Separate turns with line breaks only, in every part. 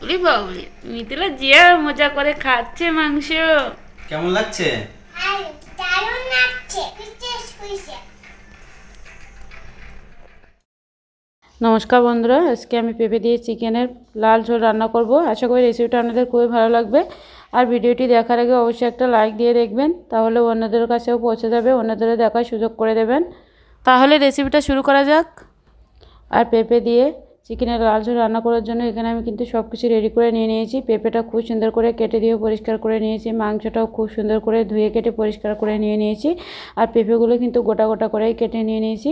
উলি বাউলি মিথিলা জিয়া মজা করে খাচ্ছে মাংস।
কেমন লাগছে?
দারুণ লাগছে।
নমস্কার বন্ধুরা, আজকে আমি পেঁপে দিয়ে চিকেনের লাল ঝোল রান্না করব। আশা করি রেসিপিটা আপনাদের খুবই ভালো লাগবে। আর ভিডিওটি দেখার আগে অবশ্যই একটা লাইক দিয়ে দেখবেন, তাহলে অন্যদের কাছেও পৌঁছে যাবে, অন্যদেরও দেখার সুযোগ করে দেবেন। তাহলে রেসিপিটা শুরু করা যাক। আর পেঁপে দিয়ে চিকেনের লাল ঝোল রান্না করার জন্য এখানে আমি কিন্তু সব কিছু রেডি করে নিয়ে নিয়েছি। পেঁপেটা খুব সুন্দর করে কেটে দিয়ে পরিষ্কার করে নিয়েছি, মাংসটাও খুব সুন্দর করে ধুয়ে কেটে পরিষ্কার করে নিয়ে নিয়েছি। আর পেঁপেগুলো কিন্তু গোটা গোটা করেই কেটে নিয়ে নিয়েছি।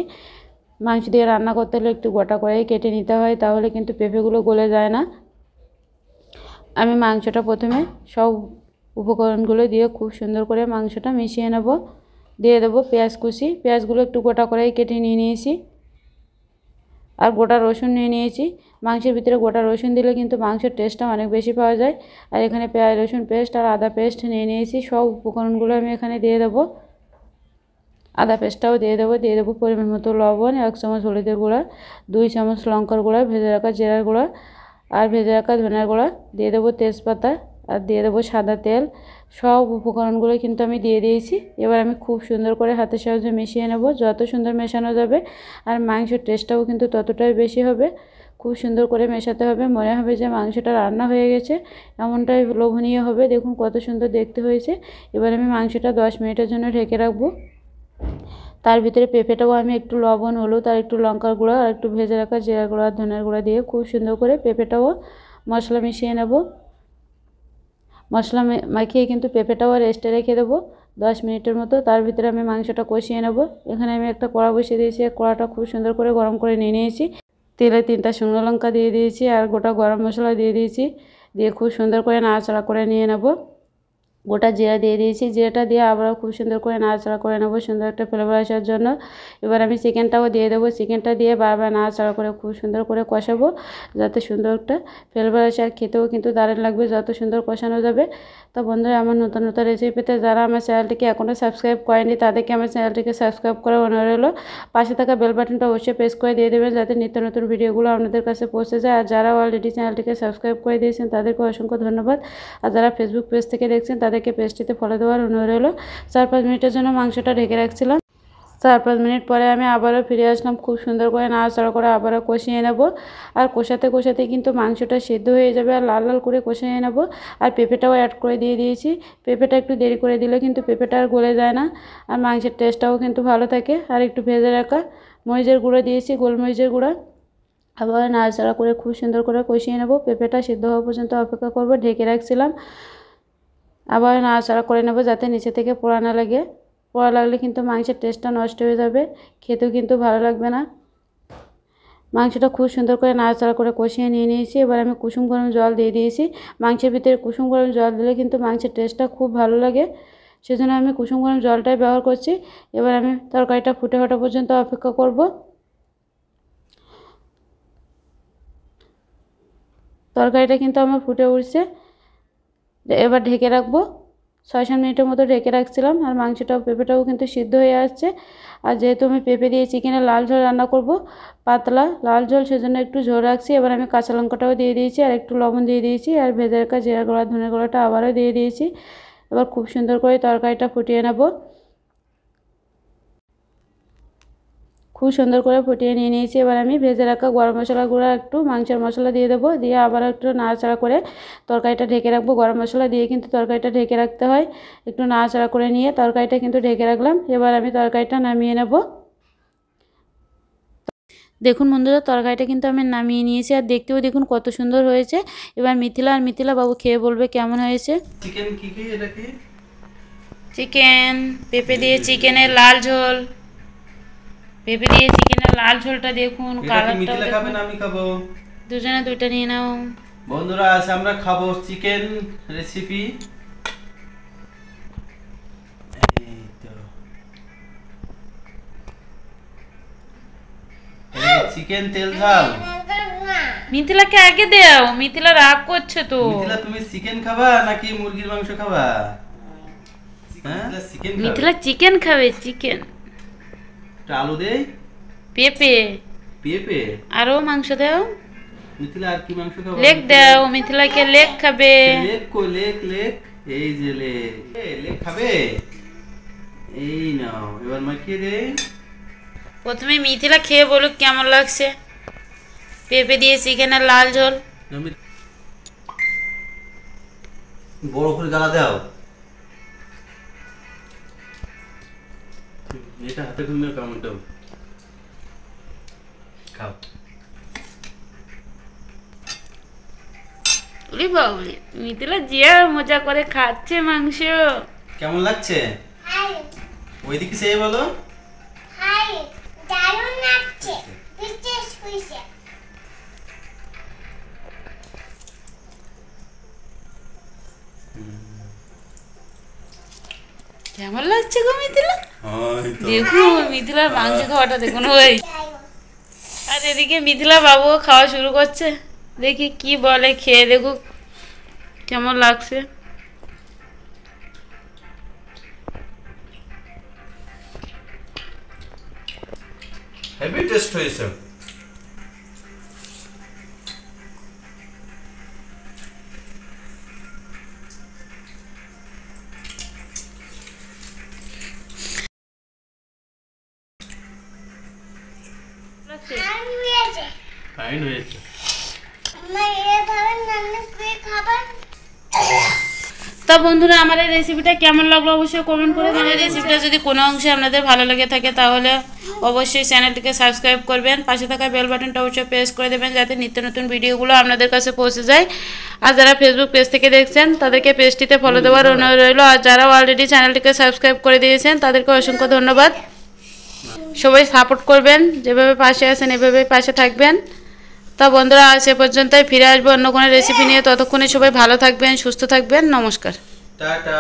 মাংস দিয়ে রান্না করতে হলে একটু গোটা করেই কেটে নিতে হয়, তাহলে কিন্তু পেঁপেগুলো গলে যায় না। আমি মাংসটা প্রথমে সব উপকরণগুলো দিয়ে খুব সুন্দর করে মাংসটা মিশিয়ে নেব। দিয়ে দেবো পেঁয়াজ কুচি, পেঁয়াজগুলো একটু গোটা করেই কেটে নিয়ে নিয়েছি। আর গোটা রসুন নিয়ে নিয়েছি। মাংসের ভিতরে গোটা রসুন দিলে কিন্তু মাংসের টেস্টটা অনেক বেশি পাওয়া যায়। আর এখানে পেঁয়াজ রসুন পেস্ট আর আদা পেস্ট নিয়ে নিয়েছি। সব উপকরণগুলো আমি এখানে দিয়ে দেবো। আদা পেস্টটাও দিয়ে দেবো পরিমাণ মতো লবণ, 1 চামচ হলুদের গুঁড়া, 2 চামচ লঙ্কার গুঁড়া, ভেজে রাখা জিরার গুঁড়া আর ভেজে রাখা ধনের গুঁড়া, দিয়ে দেবো তেজপাতা আর দিয়ে দেবো সাদা তেল। সব উপকরণগুলো কিন্তু আমি দিয়ে দিয়েছি। এবার আমি খুব সুন্দর করে হাতের সাহায্যে মিশিয়ে নেব। যত সুন্দর মেশানো যাবে আর মাংসের টেস্টটাও কিন্তু ততটাই বেশি হবে। খুব সুন্দর করে মেশাতে হবে, মনে হবে যে মাংসটা রান্না হয়ে গেছে, এমনটাই লোভনীয় হবে। দেখুন কত সুন্দর দেখতে হয়েছে। এবার আমি মাংসটা 10 মিনিটের জন্য ঢেকে রাখবো। তার ভিতরে পেঁপেটাও আমি একটু লবণ, হলুদ আর একটু লঙ্কার গুঁড়া আর একটু ভেজে রাখা জিরা গুঁড়া আর ধনের গুঁড়া দিয়ে খুব সুন্দর করে পেঁপেটাও মশলা মিশিয়ে নেব। মশলা মাখিয়ে কিন্তু পেঁপেটাও রেস্টে রেখে দেবো 10 মিনিটের মতো। তার ভিতরে আমি মাংসটা কষিয়ে নেব। এখানে আমি একটা কড়া বসিয়ে দিয়েছি। কড়াটা খুব সুন্দর করে গরম করে নিয়ে নিয়েছি। তেলে 3টা শুকনো লঙ্কা দিয়ে দিয়েছি আর গোটা গরম মশলা দিয়ে দিয়েছি। দিয়ে খুব সুন্দর করে নাড়াচাড়া করে নিয়ে নেব। গোটা জিরা দিয়ে দিয়েছি। জিরাটা দিয়ে আবারও খুব সুন্দর করে নাড়াচাড়া করে নেব সুন্দর একটা ফ্লেভার আসার জন্য। এবার আমি চিকেনটাও দিয়ে দেবো। চিকেনটা দিয়ে বারবার নাড়াচাড়া করে খুব সুন্দর করে কষাবো, যাতে সুন্দর একটা ফ্লেভার আসে। আর খেতেও কিন্তু দারুণ লাগবে যত সুন্দর কষানো যাবে। তো বন্ধুরা, আমার নতুন নতুন রেসিপি পেতে যারা আমার চ্যানেলটিকে এখনও সাবস্ক্রাইব করেনি, তাদেরকে আমার চ্যানেলটিকে সাবস্ক্রাইব করার অনুরোধ রইল। পাশে থাকা বেল বাটনটা অবশ্যই প্রেস করে দিয়ে দেবেন, যাতে নিত্য নতুন ভিডিওগুলো আপনাদের কাছে পৌঁছে যায়। আর যারা অলরেডি চ্যানেলটিকে সাবস্ক্রাইব করে দিয়েছেন তাদেরকে অসংখ্য ধন্যবাদ। আর যারা ফেসবুক পেজ থেকে দেখছেন তাদেরকে পেজটিতে ফলো দেওয়ার অনুরোধ রইল। 4-5 মিনিটের জন্য মাংসটা ঢেকে রাখছিলাম। 4-5 মিনিট পরে আমি আবারও ফিরে আসলাম। খুব সুন্দর করে নাড়াচাড়া করে আবারও কষিয়ে নেব। আর কষাতে কষাতে কিন্তু মাংসটা সিদ্ধ হয়ে যাবে আর লাল লাল করে কষিয়ে নেব। আর পেঁপেটাও অ্যাড করে দিয়ে দিয়েছি। পেঁপেটা একটু দেরি করে দিলে কিন্তু পেঁপেটা আর গলে যায় না, আর মাংসের টেস্টটাও কিন্তু ভালো থাকে। আর একটু ভেজে রাখা মরিচের গুঁড়ো দিয়েছি, গোলমরিচের গুঁড়া। আবার নাড়াচাড়া করে খুব সুন্দর করে কষিয়ে নেব। পেঁপেটা সিদ্ধ হওয়া পর্যন্ত অপেক্ষা করব। ঢেকে রাখছিলাম। আবার নাড়াচাড়া করে নেব যাতে নিচে থেকে পোড়া না লাগে। পোড়া লাগলে কিন্তু মাংসের টেস্টটা নষ্ট হয়ে যাবে, খেতেও কিন্তু ভালো লাগবে না। মাংসটা খুব সুন্দর করে নাড়াচাড়া করে কষিয়ে নিয়ে নিয়েছি। এবার আমি কুসুম গরম জল দিয়ে দিয়েছি। মাংসের ভিতরে কুসুম গরম জল দিলে কিন্তু মাংসের টেস্টটা খুব ভালো লাগে, সেজন্য আমি কুসুম গরম জলটাই ব্যবহার করছি। এবার আমি তরকারিটা ফুটে ওঠা পর্যন্ত অপেক্ষা করব। তরকারিটা কিন্তু আমার ফুটে উঠছে। এবার ঢেকে রাখবো। 6-7 মিনিটের মতো ঢেকে রাখছিলাম। আর মাংসটাও পেঁপেটাও কিন্তু সিদ্ধ হয়ে আসছে। আর যেহেতু আমি পেঁপে দিয়ে চিকেনের লাল ঝোল রান্না করব, পাতলা লাল ঝোল, সেজন্য একটু ঝোল রাখছি। এবার আমি কাঁচা লঙ্কাটাও দিয়ে দিয়েছি আর একটু লবণ দিয়ে দিয়েছি আর ভেজে রাখা জিরা গুঁড়া ধনের গুঁড়াটা আবারও দিয়ে দিয়েছি। এবার খুব সুন্দর করে তরকারিটা ফুটিয়ে নেব। খুব সুন্দর করে ফুটিয়ে নিয়ে নিয়েছি। এবার আমি ভেজে রাখা গরম মশলা গুঁড়া একটু মাংসের মশলা দিয়ে দেবো। দিয়ে আবার একটু নাড়াচাড়া করে তরকারিটা ঢেকে রাখবো। গরম মশলা দিয়ে কিন্তু তরকারিটা ঢেকে রাখতে হয়। একটু নাড়াচাড়া করে নিয়ে তরকারিটা কিন্তু ঢেকে রাখলাম। এবার আমি তরকারিটা নামিয়ে নেব। দেখুন বন্ধুরা, তরকারিটা কিন্তু আমি নামিয়ে নিয়েছি। আর দেখতেও দেখুন কত সুন্দর হয়েছে। এবার মিথিলা আর মিথিলা বাবু খেয়ে বলবে কেমন হয়েছে।
চিকেন কি কি এটা কি?
চিকেন, পেঁপে দিয়ে চিকেনের লাল ঝোল। পেঁপে দিয়ে চিকেনের লাল ঝোলটা দেখুন, কালারটা
মিথিলা খাবে না আমি খাবো?
দুজনে দুইটা নিয়ে নাও।
বন্ধুরা, আজ আমরা খাবো চিকেন রেসিপি। চিকেন তেল ঝাল।
মিথিলাকে আগে দাও, মিথিলা রাগ করছে তো।
মিথিলা, তুমি চিকেন খাবা নাকি মুরগির মাংস খাবা?
মিথিলা চিকেন খাবে। চিকেন,
আলু দেই,
পেঁপে,
পেঁপে
আরো মাংস দাও।
মিথিলা আর কি মাংস খাবো?
লেগ দাও, মিথিলাকে লেগ খাবে।
লেগ কো লেগ লেগ, এই যে লেগ। লেগ খাবে? এই নাও, এবার মাখিয়ে দে।
প্রথমে মিথিলা খেয়ে বলুক কেমন লাগছে। পেঁপে দিয়ে চিকেনের লাল ঝোল।
বড় করে গালা দাও। এটা হাতে তুমি কেমন দাও, খাও।
উলি বাবলি, মিথিলা জিয়া মজা করে খাচ্ছে মাংস।
কেমন লাগছে?
হাই
ওইদিকে সে বলো।
হাই দারুণ লাগছে, বিশেষ কইছে।
কেমন লাগছে গো মিথিলা?
ওই তো।
দেখো মিথিলার মাংস খাওয়াটা দেখুন ওই। আর এদিকে মিথিলা বাবু খাওয়া শুরু করছে। দেখি কি বলে, খেয়ে দেখুক কেমন লাগছে।
হেভি টেস্ট হয়েছে।
আমি হয়েছে
ফাইন হয়েছে।
আমার এভাবে রান্না করে খাবার।
তো বন্ধুরা, আমার এই রেসিপিটা কেমন লাগলো অবশ্যই কমেন্ট করে জানাবেন। এই রেসিপিটা যদি কোনো অংশে আপনাদের ভালো লেগে থাকে তাহলে অবশ্যই চ্যানেলটিকে সাবস্ক্রাইব করবেন, পাশে থাকা বেল বাটনটা অবশ্যই প্রেস করে দেবেন যাতে নিত্য নতুন ভিডিওগুলো আপনাদের কাছে পৌঁছে যায়। আর যারা ফেসবুক পেজ থেকে দেখছেন তাদেরকে পেজটিতে ফলো দেওয়ার অনুরোধ রইল। আর যারা অলরেডি চ্যানেলটিকে সাবস্ক্রাইব করে দিয়েছেন তাদেরকে অসংখ্য ধন্যবাদ। সবাই সাপোর্ট করবেন, যেভাবে পাশে আছেন এভাবেই পাশে থাকবেন। তা বন্ধুরা, আজ এ পর্যন্তই, ফিরে আসবো অন্য কোনো রেসিপি নিয়ে। ততক্ষণে সবাই ভালো থাকবেন, সুস্থ থাকবেন। নমস্কার।
টাটা।